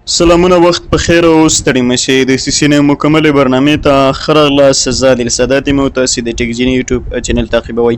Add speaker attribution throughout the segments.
Speaker 1: سلامونه وخت په خیر او ستړي مشي د CCNA مکمل برنامه ته خراغلاس زادل سادات مو تاسو د ټیکنالوژي یوټیوب چینل تعقیبوي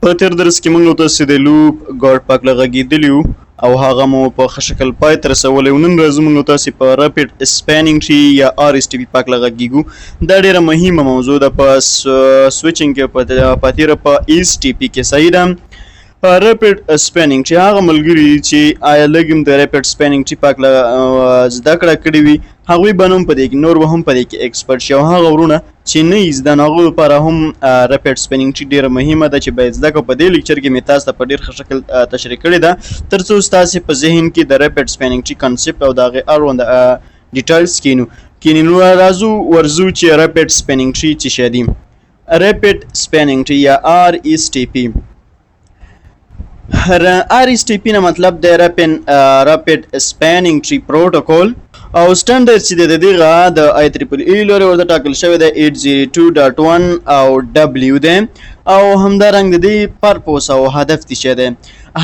Speaker 1: په تیر درس کې موږ تاسو د لوپ ګارد پاک لغږیدلیو او هغه مو په ښه شکل پای تر رسولې نن راځو موږ تاسو په ریپټ سپینینګ ټری یا RSTP پاک لغږیږو دا ډیره مهمه موضوع ده په سویچینګ کې په تیر په STP کې صحیح ده ریپټ سپینینګ چې هغه ملګري چې آیا لګم د ریپټ سپینینګ چې پاک زده کړه کړې وي هغوی به هم په دې کې نور به هم په دې کې ایکسپرټ شي او هغه ورونه چې نه یې زده نو هغو لپاره هم ریپټ سپینینګ چې ډېره مهمه ده چې باید زده کړو. په دې لیکچر کې مې تاسو ته په ډېر ښه شکل تشریح کړې ده تر څو ستاسې په ذهن کې د ریپټ سپینینګ چې کنسپټ او د هغې اړوند ډیټیلز کینو ورځو چې ریپټ سپینینګ ټری څه شی دی. ریپټ سپینینګ ټری یا RSTP RSTP نه مطلب دی رپټ سپینینګ ټری پروتوکول او سټانډرډ چې د دغه د IEEE لوري ورته ټاکل شوی دی 802.1 او W دی او همدارنګ د دې پرپوس او هدف څه دی.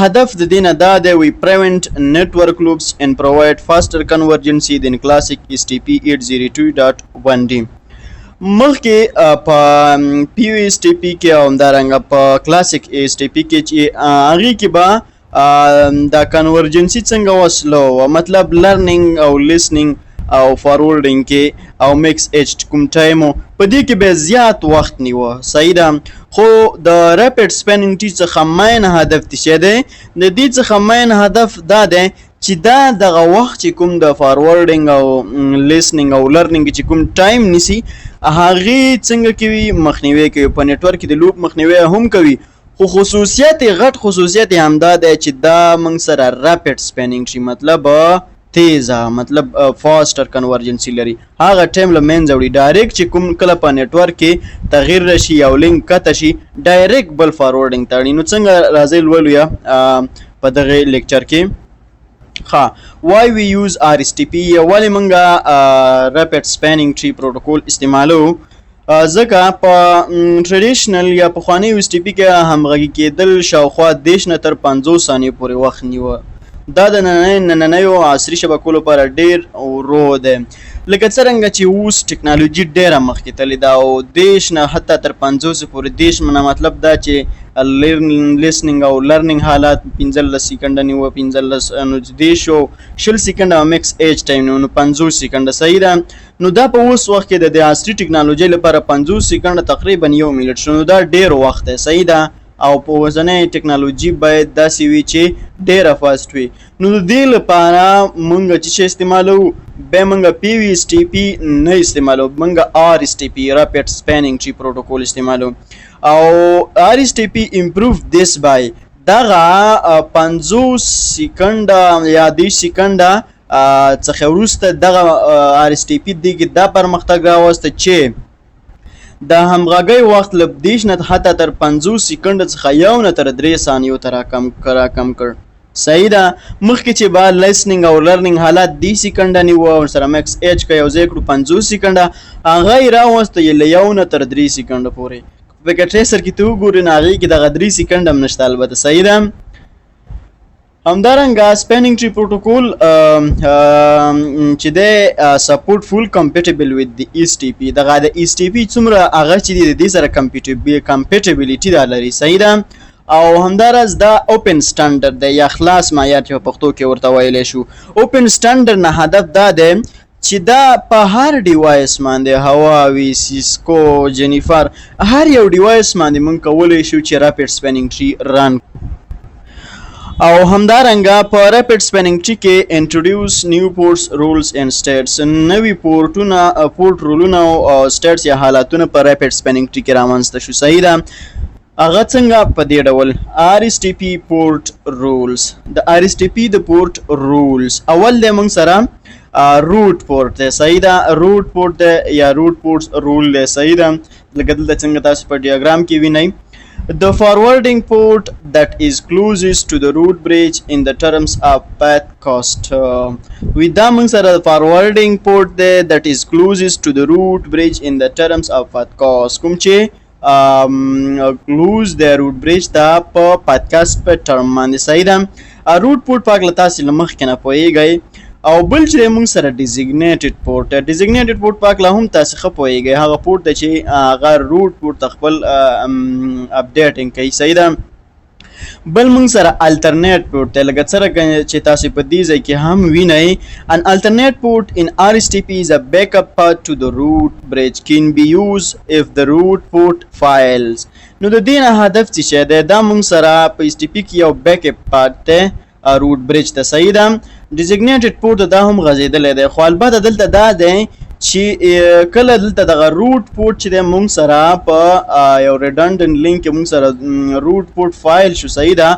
Speaker 1: هدف د دې نه دا دی we prevent network loops and provide faster convergence than classic STP 802.1D. مخکې په PSTP کې او همدارنګه په کلاسیک STP کې چې هغې کې به دا کنورجنسي څنګه وسلو مطلب لرنینګ او لیسنینګ او فارورډینګ کې او میکس ایچ کوم ټایم په دې کې به زیات وخت نیوه صحیح ده. خو د ریپټ سپینینګ ټری څخه مین هدف څه دی؟ د دې څخه مین هدف دا دی چې دا دغه وخت چې کوم د فارورډینګ او لیسنینګ او لرنینګ چې کوم ټایم نیسي هغې څنګه کوي مخنیوی کوي په نیټورک کې د لوپ مخنیوی هم کوي خو خصوصیت غټ خصوصیت همدا دی چې دا موږ سره ریپټ سپینینګ شي مطلب تیزه مطلب فاسټر کنورجنسي لري هغه ټایم له منځه وړي ډایرکټ چې کوم کله په نیټورک کې تغییر راشي یا لینک کته شي ډایرکټ بل فارورډینګ ته اړي. نو څنګه راځئ لولو یا په دغه لیکچر کې why we use RSTP یا ولې موږ ریپټ سپینینګ ټری پروتوکول استعمالو ځکه په ټریډیشنل یا پخواني STP کې همغږي کېدل شاوخوا 30 نه تر 50 ثانیې پورې وخت نیوه. دا د نننیو عصري شبکو لپاره ډېر ورو دی لکه څرنګه چې اوس ټکنالوژي ډېره مخکې تللې ده او 30 نه حتی تر 50 پورې 30 نه مطلب دا چې لیسنینګ او لرنینګ حالات 15 سیکنډه نیوه 15 نو 20 سیکنډه او میکس ایچ ټایم نو 50 سیکنډه صحیح ده. نو دا په اوس وخت کې د عصري ټکنالوژي لپاره 50 سیکنډه تقریبا 1 منټ شو نو دا ډېر وخت دی صحیح ده او په اوسنۍ ټکنالوژي باید داسې وي چې ډېره فاسټ وي. نو د دې لپاره موږ چې څه استعمالو بیا موږ PSTP نه استعمالو موږ RSTP ریپټ سپینینګ ټری پروتوکول استعمالو او RSTP improve this by دغه 50 سیکنډه یا 10 سیکنډه څخه وروسته دغه RSTP دغه دا پرمختګ راوسته چې د همغږۍ وخت له 10 نه حتی تر 50 سیکنډ څخه 1 نه تر 3 ثانیو ته راکم کړ صحیح ده. مخکې چې به لیسنینګ او لرنینګ حالات 10 سیکنډه نیوه ورسره میکس ایچ که یو ځای کړو 50 سیکنډه هغه یې راوسته یې له 1 نه تر 3 سیکنډه پورې په ټریسر کې ته وګورې نو هغې کې دغه 3 سیکنډ هم نشته البته صحیح ده. همدارنګه سپینینګ ټری پروتوکول چې دی سپورټ فول کمپیټیبل وذ د STP دغه د STP څومره هغه چې دی د دې سره کمپیټیبلیټي دا لري صحیح ده او همداراز دا اوپن سټانډرډ دی یا خلاص معیار چې په پښتو کې ورته ویلی شو. اوپن سټانډرډ نه هدف دا دی چې دا په هر ډیوایس باندې هواوي سیسکو جنیفر هر یو ډیوایس باندې موږ کولی شو چې ریپټ سپینینګ ټری رن او همدارنګه په ریپټ سپینینګ ټری کې انټروډیوس نیو پورټس رولز اینڈ سټیټس نوي پورټ رولونه او سټیټس یا حالاتونه په ریپټ سپینینګ ټری کې رامنځته شو صحیح ده. هغه څنګه په دې ډول RSTP پورټ رولز د RSTP د پورټ رولز اول د موږ سره روټ پورټ دی صحیح ده روټ پورټ دی یا روټ پورټس رول دی صحیح ده لکه دلته څنګه تاسو په ډیاګرام کې وینئ the forwarding port that is closest to the root bridge in the terms of path cost with دا موږ سره forwarding port دی that is closest to the root bridge in the terms of path cost کوم چې close the root bridge دا په path cost په term باندې صحیح ده. روټ پورټ پاک له تاسې له مخکې نه پوهیږئ او بل چې موږ سره ډیزیګنیټډ پورټ ډیزیګنیټډ پورټ پاک لا هم تاسو خپويږئ هغه پورټ د چې هغه روټ پورټ خپل اپډیټینګ کوي صحیح ده بل موږ سره الټرنیټ پورټ ته لکه څنګه چې تاسو په دې ځای کې هم وینئ an alternate port in RSTP is a backup path to the root bridge can be used if the root port fails نو د دې نه هدف څه دی دا موږ سره په STP کې یو بیکاپ پارت ته روټ بریج ته صحیح ده ډیزیګنیټډ پورټ دا هم غځېدلی دی خو البته دلته دا دی چې کله دلته دغه روټ پورټ چې دی موږ سره په یو ریډنډنټ لینک کې موږ سره روټ پورټ فایل شو صحیح ده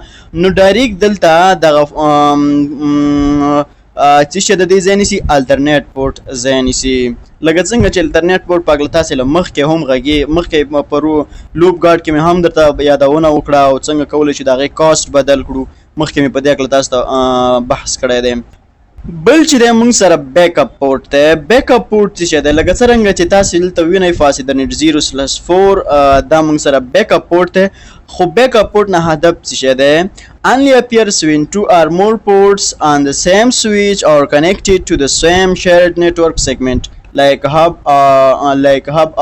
Speaker 1: نو ډایرکټ دلته دغه چې شه د دې ځای نیسي الټرنیټ پورټ ځای نیسي لکه څنګه چې الټرنیټ پورټ په اګله تاسې له مخکې هم غږې مخکې په لوپ ګارډ کې مې هم درته یادونه وکړه او څنګه کولی شو د هغې کاسټ بدل کړو مخکې مې په دې اګله تاسو ته بحث کړی دی بل چې دی موږ سره بیک اپ پورټ دی بیک اپ پورټ څه دی لکه څرنګه چې تاسو دلته وینئ فاصله نیټ 0/4 دا موږ سره بیک اپ پورټ دی خو بیک اپ پورټ نه هدف څه دی only appears when two or more ports on the same switch are connected to the same shared network segment like hub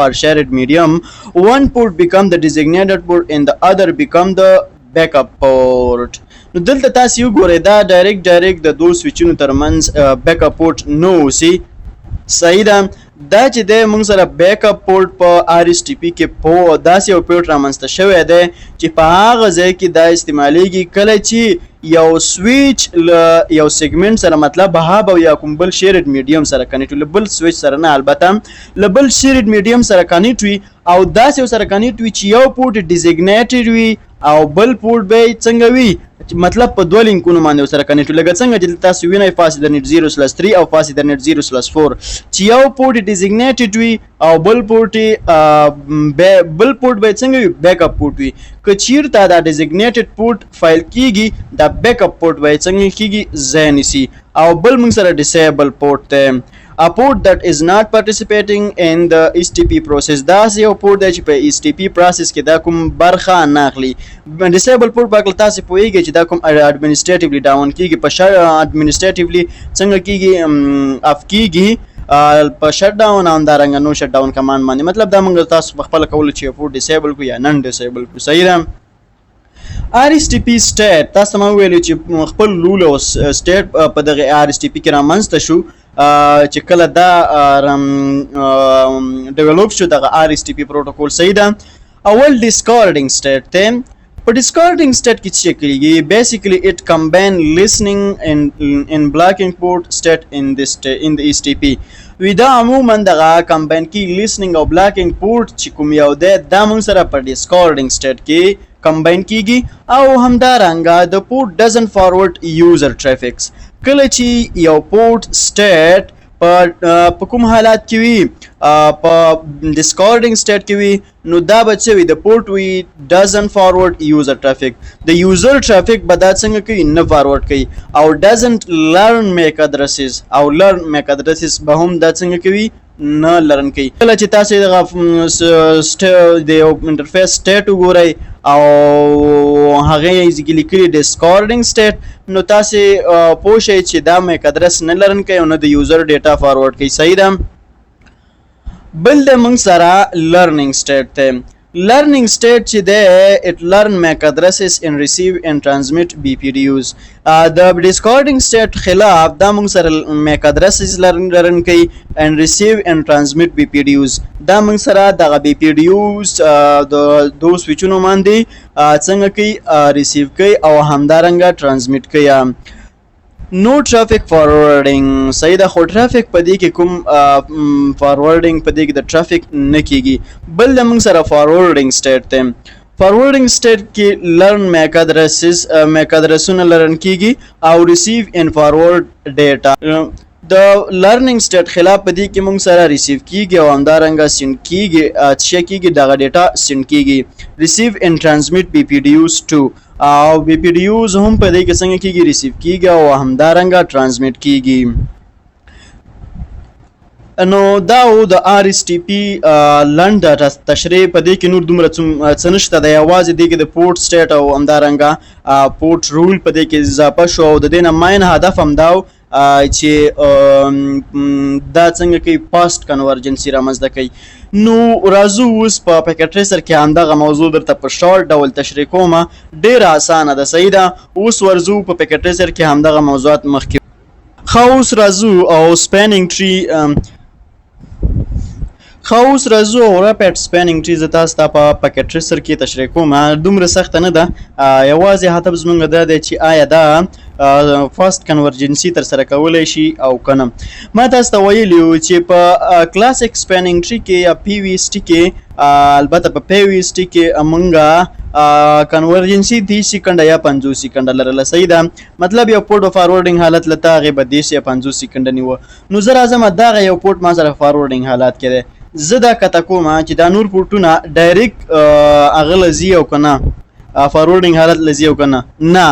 Speaker 1: or shared medium one port become the designated port and the other become the backup port نو دلته تاسو یو ګورئ دا ډایرکټ د دوه سویچونو ترمنځ بیک اپ پورټ نو اوسي صحیح ده دا چې د موږ سره بیک اپ پورټ په RSTP کې په داسې یو پورټ رامنځته شوی دی چې په هغه ځای کې دا استعمالیږي کله چې یو سویچ یو سیګمنټ سره مطلب هاب او یا کوم بل شیرډ میډیم سره کنیکټ وي بل سویچ سره نه البته له بل شیرډ میډیم سره کنیکټ وي او داسې سره کنیکټ وي چې یو پورټ ډیزیګنیټډ وي او بل پورټ به څنګه وي مطلب په دوه لینکونو باندې سره کنیکټ لکه څنګه چې تاسو وینئ فاصله نیټ 0/3 او فاصله نیټ 0/4 چې یو پورټ ډیزیګنیټډ وي او بل پورټ به څنګه وي بیک اپ پورټ وي که چیرته دا ډیزیګنیټډ پورټ فایل کیږي دا بیک اپ پورټ به څنګه کیږي ځای نیسي او بل موږ سره ډیسیبل پورټ ته a port that is not participating in the STP process دا یو پورټ دی چې په STP process کې دا کوم برخه نه اخلي disable port په تاسو پوهیږئ چې دا کوم administratively down کیږي په شر administratively څنګه کیږي اف کیږي په شټ ډاون او دارنګ نو شټ ډاون کمانډ باندې مطلب دا موږ تاسو په خپل کول چې پورټ disable کو یا نن disable کو صحیح ده RSTP state تاسو ما ویل چې خپل رول او state په دغه RSTP کې رامنځته شو چې کله دا ډیولپ شو دغه RSTP پروتوکول صحیح ده اول discarding state ته په discarding state کې څه کیږي basically it combine listening and blocking port state in the STP وی دا عموما دغه combine کی listening او blocking port چې کوم یو ده دا موږ سره په discarding state کې combine کیږي او همدارنګه the port doesn't forward user traffic کله چې یو پورټ سټیټ په کوم حالات کې وي په ډیسکارډینګ سټیټ کې وي نو دا به څه وي د پورټ وي ډزنټ فارورډ یوزر ټرافیک د یوزر ټرافیک به دا څنګه کوي نه فارورډ کوي او ډزنټ لرن میک ادرسز او لرن میک ادرسز به هم دا څنګه کوي نه لرن کوي کله چې تاسو د انټرفیس سټیټ وګورئ او هغه یې ځکه لیکلي ډیسکارډینګ سټیټ نو تاسو پوه شئ چې دا میک ادرس نه لرن کوي او نه د یوزر ډیټا فارورډ کوي صحیح ده بل د موږ سره لرنینګ سټیټ ته learning state چې ده it learn MAC addresses and receive and transmit BPDUs د discarding state خلاف دا موږ سره MAC addresses learn کوي and receive and transmit BPDUs دا موږ سره دغه BPDUs د دوه سویچونو باندې څنګه کوي receive کوي او همدارنګه transmit کوي نو ټرافیک فارورډینګ صحیح ده خو ټرافیک په دې کې کوم فارورډینګ په دې کې د ټرافیک نه کیږي بل د موږ سره فارورډینګ سټیټ ته فارورډینګ سټیټ کې لرن میک ادرسونه لرن کیږي او ریسیو ان فارورډ ډیټا د لرنینګ سټیټ خلاف په دې کې موږ سره ریسیو کیږي او همدارنګه سند کیږي چې کیږي دغه ډیټا سند کیږي ریسیو ان ټرانسمیټ BPDUs ټو او BPDUs هم په دې کې څنګه کیږي ریسیو کیږي او همدارنګه ټرانسمیټ کیږي نو دا و د RSTP لنډ تشریح. په دې کې نور دومره څه نشته دی، یوازې دې کې د پورټ سټیټ او همدارنګه پورټ رول په دې کې اضافه شو او د دې نه مین هدف هم دا چې دا څنګه کوي پاسټ کنورجنسي رامنځته کوي. نو راځو اوس په پیکټ ټریسر کې همدغه موضوع درته په شارټ ډول تشریح کوم، ډېره اسانه ده. صحیح ده. اوس ورځو په پیکټ ټریسر کې همدغه موضوعات مخکې. اوس راځو او سپینینګ ټری اوس راځو او راپیډ سپینینګ ټری زه تاسو ته په پیکټ ټریسر کې تشریح کوم. دومره سخته نه ده، یوازې هدف زموږ دا دی چې آیا دا فاست کنورجنسي ترسره کولی شي او که نه. ما تاسو ته ویلي وو چې په کلاسیک سپینینګ ټری کې یا PVST کې، البته په PVST کې موږ کنورجنسي 30 سیکنډه یا 50 سیکنډه لرله. صحیح ده. مطلب یو پورټ فارورډینګ حالت لته هغې به 30 یا 50 سیکنډه نیوه. نو زه راځم دغه یو پورټ ما سره فارورډینګ حالات کې دی، زه دا کته کوم چې دا نور پورټونه ډایرکټ هغه لځي او که نه فارورډینګ حالت لځي او که نه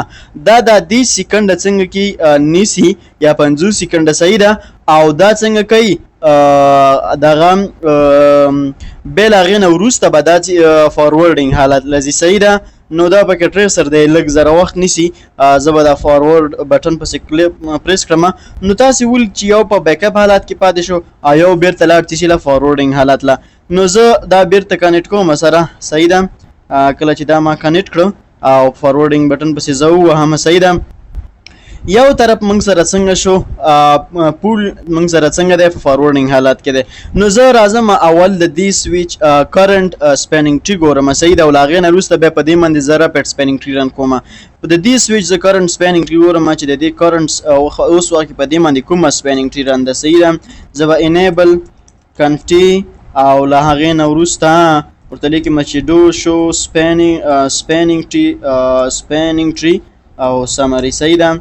Speaker 1: دا د 30 سیکنډه څنګه کې نیسي یا 50 سیکنډه. صحیح ده. او دا څنګه کوي دغه بل هغې نه وروسته به دا فارورډینګ حالت لځي. صحیح ده. نو دا پکې ټریسر دی، لږ زره وخت نیسي. زه به دا فارورډ بټن پسې پریس کړم. نو تاسې ول چې یو په بیک اپ حالت کې پاتې شو او یو بیرته لاړ چې له فارورډینګ حالت له. نو زه دا بیرته کنیکټ کوم سره. صحیح ده. کله چې دا ما کنیکټ کړم او فارورډینګ بټن پسې زه ووهم. صحیح ده. یو طرف موږ سره څنګه شو، پول موږ سره څنګه دی په فارورډینګ حالت کې دی. نو زه راځم اول د دې سویچ کرنټ سپینینګ ټری ګورم. صحیح ده. او له هغې نه وروسته بیا په دې باندې زه راپیډ سپینینګ ټری رن کوم. د دې سویچ زه کرنټ سپینینګ ټری ګورم چې د دې کرنټ اوس وخت کې په دې باندې کومه سپینینګ ټری رن ده. صحیح ده. زه به انیبل کنټي او له هغې نه وروسته ورته لیکم چې دو شو سپینینګ ټری او سمري. صحیح ده.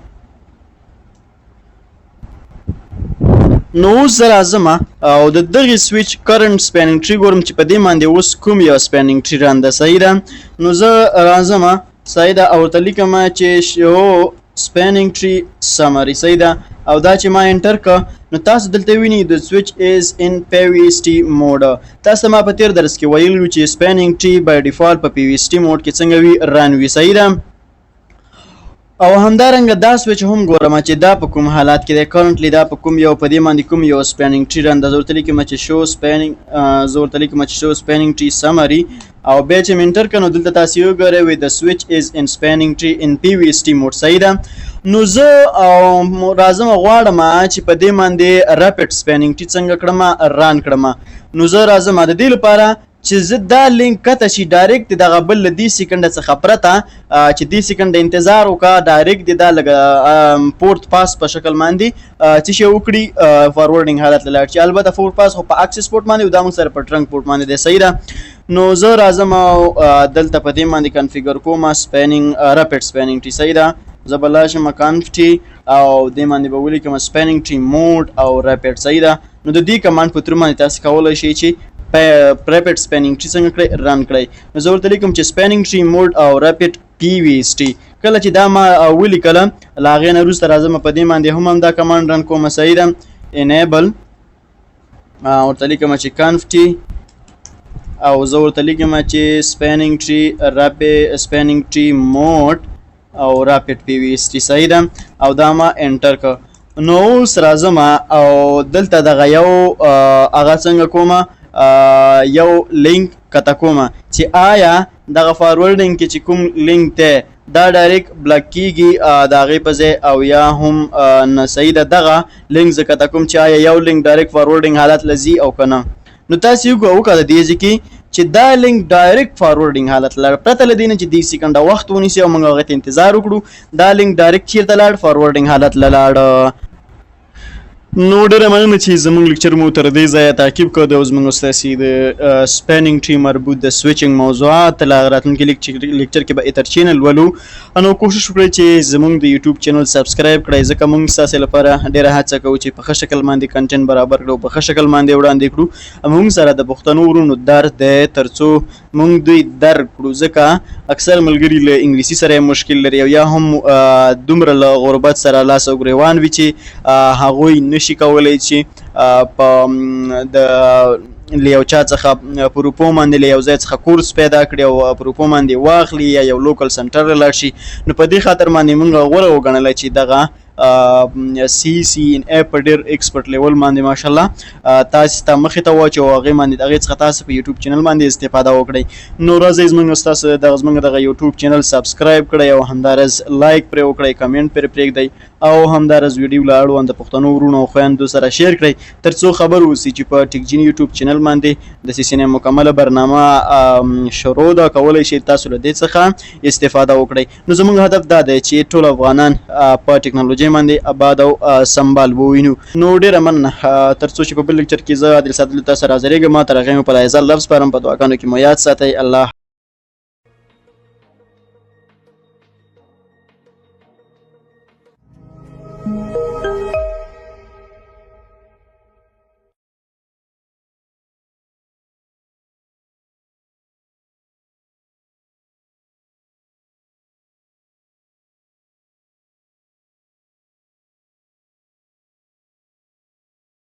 Speaker 1: نو اوس زه راځم او د دغې سویچ کرنټ سپینینګ ټری ګورم چې په دې باندې اوس کوم یو سپینینګ ټری رن ده. صحیح ده. نو زه راځم. صحیح ده. او ورته لیکم چې شو سپینینګ ټری سمري. صحیح ده. او دا چې ما انټر که نو تاسو دلته وینئ د سویچ از ان PVST موډ. تاسو ما په تیر درس کې ویلي چې سپینینګ ټری بای ډیفالت په PVST موډ کې څنګه وي رن وي. صحیح ده. او همدارنګه دا سویچ هم ګورم چې دا په کوم حالات کې دی، کرنټلی دا په کوم یو په دې باندې کوم یو سپینینګ ټری رن ده. زه ورته لیکم چې شو سپینینګ ټری سمري او بیا چې مې انټر کړه نو دلته تاسې وګورئ وي د سویچ از ان سپینینګ ټری ان PVST موډ. صحیح ده. نو زه راځم غواړم چې په دې باندې راپیډ سپینینګ ټری څنګه کړم رن کړم. نو زه راځم د دې لپاره چې زه دا لینک کته شي ډایرکټ دغه بل له 10 سیکنډه څخه پرته چې 10 سیکنډه انتظار وکړه، ډایرکټ دا لږ پورت پاس په شکل باندې چې شی وکړي فارورډینګ حالت لاړ شي. البته فور پاس خو په اکسس پورت باندې او دا موږ سره په ټرنک پورت باندې دی. صحیح ده. نو زه راځم او دلته په دې باندې کنفیګر کوم راپیډ سپینینګ ټری. صحیح ده. زه به لاړ شم کنفټي او دې باندې به ولیکم سپینینګ ټری موډ او راپیډ. صحیح ده. نو د دې کمانډ په تر باندې تاسو کولی شئ چې راپیډ سپینینګ ټری څنګه کړئ رن کړئ. نو زه ورته لیکم چې سپینینګ ټری موډ او راپیډ PVST. کله چې دا ما ولیکله له هغې نه وروسته راځم په دې باندې هم دا کمانډ رن کوم. صحیح ده. انیبل ورته لیکم چې کنفټي او زه ورته لیکم چې سپینینګ ټری موډ او راپیډ PVST. صحیح ده. او دا ما انټر کړ. نو اوس راځم او دلته دغه یو هغه څنګه کومه یو لینک کته کومه چې آیا دغه فارورډینګ کې چې کوم لینک دی دا ډایرکټ بلاک کیږي د هغې په ځای او یا هم نه. صحیح ده. دغه لینک زه کته کوم چې آیا یو لینک ډایرکټ فارورډینګ حالت لځي او که نه. نو تاسې وکړه د دې ځای کې چې دا لینک ډایرکټ فارورډینګ حالت لاړ پرته له دې نه چې 10 سیکنډه وخت ونیسي او موږ هغې ته انتظار وکړو. دا لینک ډایرکټ چېرته لاړ فارورډینګ حالت له لاړ. نو ډېره مننه چې زموږ لیکچر مو تر دې ځایه تعقیب کړ. دا اوس موږ ستاسې د سپینینګ ټری مربوط د سویچنګ موضوعات له راتلونکي لیکچر کې به یې تر چینل ولو. نو کوشش وکړئ چې زموږ د یوټیوب چینل سبسکرایب کړئ ځکه موږ ستاسې لپاره ډېره هڅه کوو چې په ښه شکل باندې کنټینټ برابر کړو، په ښه شکل باندې وړاندې کړو. موږ سره د پښتنو ورونو درد دی تر څو موږ دوی درک کړو ځکه اکثر ملګري له انګلیسي سره مشکل لري او یا هم دومره له غربت سره لاس او ګریوان وي چې هغوی نشي شي کولی چې په د له یو چا څخه په روپو باندې له یو ځای څخه کورس پیدا کړي او په روپو باندې واخلي یا یو لوکل سنټر لاړ شي. نو په دې خاطر باندې موږ غوره وګڼله چې دغه CCNA په ډېر ایکسپرټ لیول باندې ماشاءالله تاسو ته مخې ته واچو او هغې باندې د هغې څخه تاسو په یوټیوب چینل باندې استفاده وکړئ. نو راځئ زموږ ستاسو زموږ دغه یوټیوب چینل سبسکرایب کړئ او همدارز لایک پرې وکړئ، کمنټ پرې پرېږدئ او همدارز ویډیو له اړوند د پښتنو ورونو او خویندو سره شیر کړئ تر څو خبر اوسي چې په ټیکجین یوټیوب چینل باندې د CCNA مکمله برنامه شروع ده، کولی شئ تاسو له دې څخه استفاده وکړئ. نو زموږ هدف دا دی چې ټول افغانان په ټیکنالوژي باندې آباد او سمبال ووینو. نو ډیره مننه تر څو چې په بل لیکچر کې زه عادل صادق تاسو سره حاضرېږم. تر هغې مو په لایزال لفظ سپارم، په دعاګانو کې مو یاد ساتئ. الله